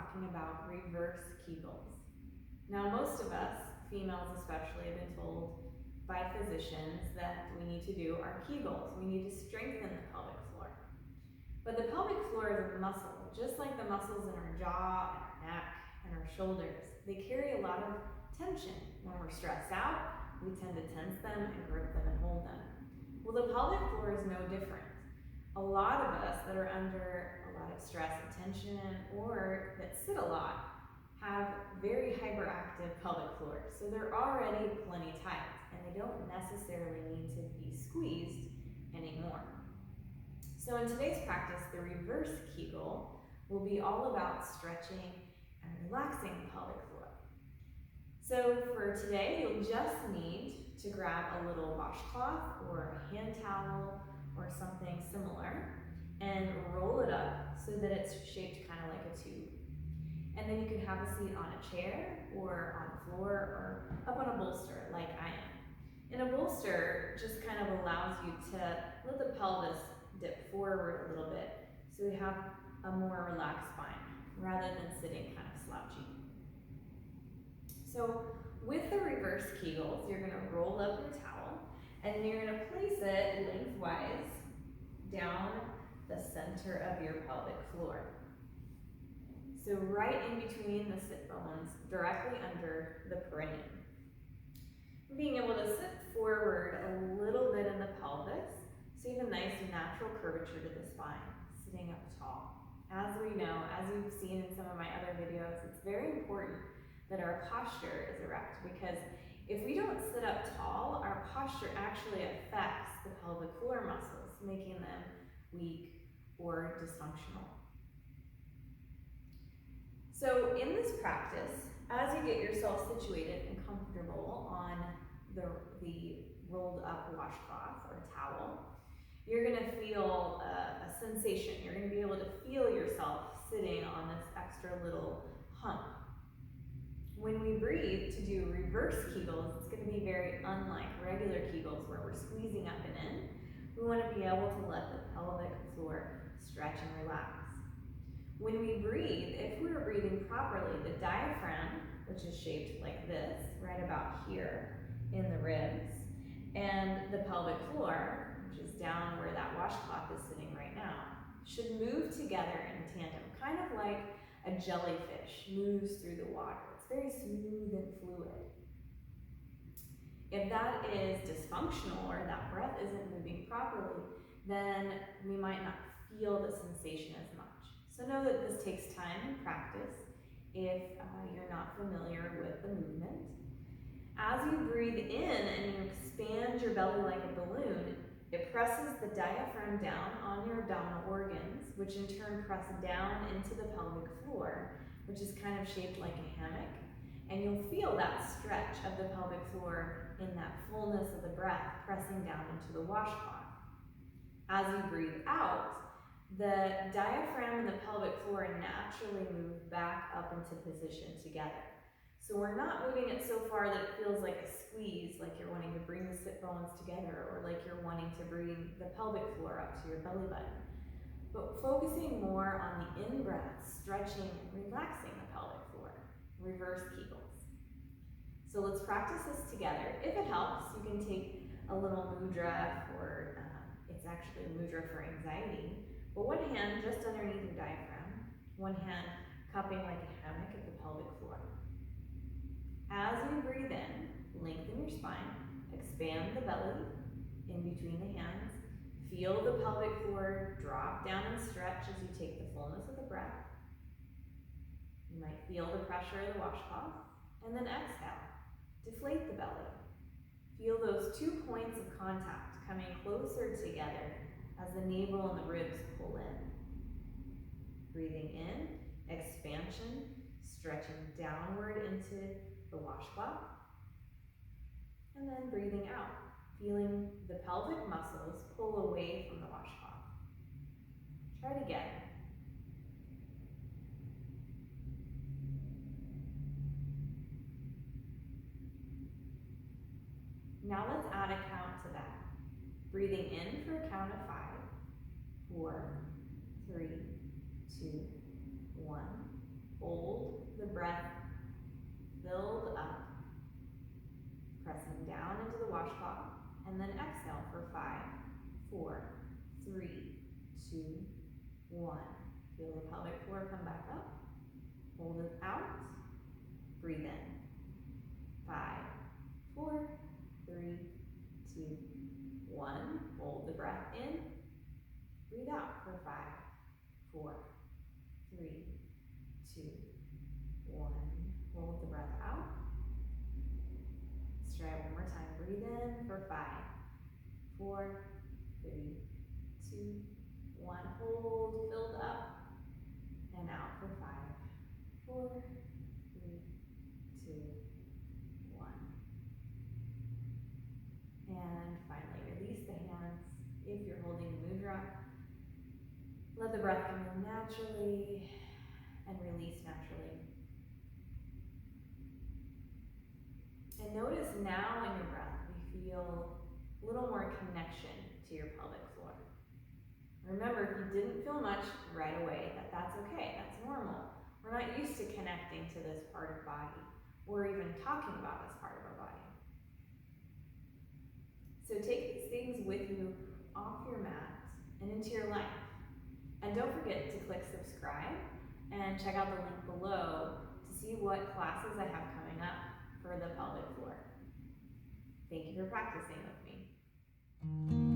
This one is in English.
talking about reverse Kegels. Now, most of us, females especially, have been told by physicians that we need to do our Kegels. We need to strengthen the pelvic floor. But the pelvic floor is a muscle, just like the muscles in our jaw, and our neck, and our shoulders. They carry a lot of tension. When we're stressed out, we tend to tense them and grip them and hold them. Well, the pelvic floor is no different. A lot of us that are under a lot of stress and tension or that sit a lot have very hyperactive pelvic floors. So they're already plenty tight and they don't necessarily need to be squeezed anymore. So in today's practice, the reverse Kegel will be all about stretching and relaxing the pelvic floor. So for today, you'll just need to grab a little washcloth or a hand towel or something similar and roll it up so that it's shaped kind of like a tube. And then you can have a seat on a chair or on the floor or up on a bolster like I am. And a bolster just kind of allows you to let the pelvis dip forward a little bit so we have a more relaxed spine rather than sitting kind of slouchy. So with the reverse Kegels, you're going to roll up your towel and you're going to place it lengthwise down the center of your pelvic floor. So right in between the sit bones, directly under the perineum. Being able to sit forward a little bit in the pelvis, so you have a nice natural curvature to the spine, sitting up tall. As we know, as you've seen in some of my other videos, it's very important that our posture is erect, because if we don't sit up tall, our posture actually affects the pelvic floor muscles, making them weak or dysfunctional. So in this practice, as you get yourself situated and comfortable on the rolled up washcloth or towel, you're going to feel a sensation. You're going to be able to feel yourself sitting on this extra little hump. When we breathe to do reverse Kegels, it's going to be very unlike regular Kegels where we're squeezing up and in. We want to be able to let the pelvic floor stretch and relax. When we breathe, if we were breathing properly, the diaphragm, which is shaped like this, right about here in the ribs, and the pelvic floor, which is down where that washcloth is sitting right now, should move together in tandem, kind of like a jellyfish moves through the water. It's very smooth and fluid. If that is dysfunctional or that breath isn't moving properly, then we might not feel the sensation as much. So know that this takes time and practice if you're not familiar with the movement. As you breathe in and you expand your belly like a balloon, it presses the diaphragm down on your abdominal organs, which in turn press down into the pelvic floor, which is kind of shaped like a hammock. And you'll feel that stretch of the pelvic floor in that fullness of the breath pressing down into the washcloth. As you breathe out, the diaphragm and the pelvic floor naturally move back up into position together. So we're not moving it so far that it feels like a squeeze, like you're wanting to bring the sit bones together, or like you're wanting to bring the pelvic floor up to your belly button. But focusing more on the in-breath, stretching and relaxing the pelvic floor. Reverse Kegels. So let's practice this together. If it helps, you can take a little mudra for, it's actually a mudra for anxiety. But one hand just underneath your diaphragm, one hand cupping like a hammock at the pelvic floor. As you breathe in, lengthen your spine, expand the belly in between the hands, feel the pelvic floor drop down and stretch as you take the fullness of the breath. You might feel the pressure of the washcloth, and then exhale, deflate the belly. Feel those 2 points of contact coming closer together as the navel and the ribs pull in. Breathing in, expansion, stretching downward into the washcloth. And then breathing out, feeling the pelvic muscles pull away from the washcloth. Try it again. Now let's add a count to that. Breathing in for a count of 5, 4, 3, 2, 1. hold the breath filled up, pressing down into the washcloth, and then exhale for 5, 4, 3, 2, 1. Feel the pelvic floor come back up. Hold it out. Breathe in. 5, 4, 3, 2, 1. Hold the breath in. Breathe out for 5, 4, 3, 2, 1. Hold the breath out. Let's try it one more time. Breathe in for 5, 4, 3, 2, 1. Hold, filled up, and out for 5, 4, 3, 2, 1. And finally, release the hands. If you're holding the mudra, let the breath come in naturally and release naturally. And notice now in your breath, we feel a little more connection to your pelvic floor. Remember, if you didn't feel much right away, that's okay, that's normal. We're not used to connecting to this part of body, or even talking about this part of our body. So take these things with you off your mat and into your life. And don't forget to click subscribe and check out the link below to see what classes I have coming up for the pelvic floor. Thank you for practicing with me.